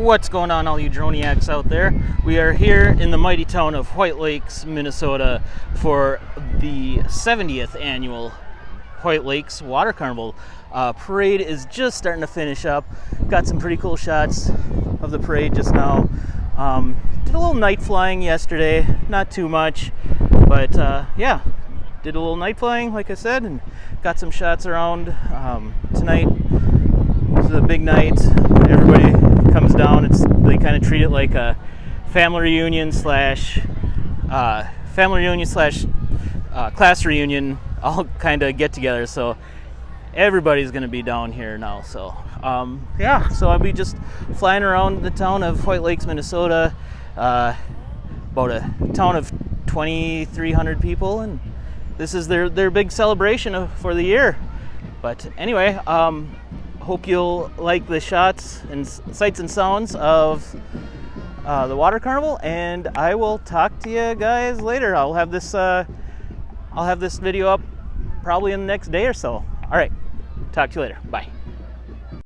What's going on, all you droniacs out there? We are here in the mighty town of Hoyt Lakes, Minnesota for the 70th annual Hoyt Lakes Water Carnival. Parade is just starting to finish up. Got some pretty cool shots of the parade just now. Did a little night flying yesterday, not too much, but yeah, did a little night flying, like I said, and got some shots around. Tonight is a big night. Everybody comes down. They kind of treat it like a family reunion slash class reunion, all kind of get together. So everybody's going to be down here now. So yeah, so I'll be just flying around the town of Hoyt Lakes, Minnesota. About a town of 2,300 people, and this is their big celebration for the year. But anyway, hope you'll like the shots and sights and sounds of the water carnival, and I will talk to you guys later. I'll have this video up probably in the next day or so. All right, talk to you later. Bye.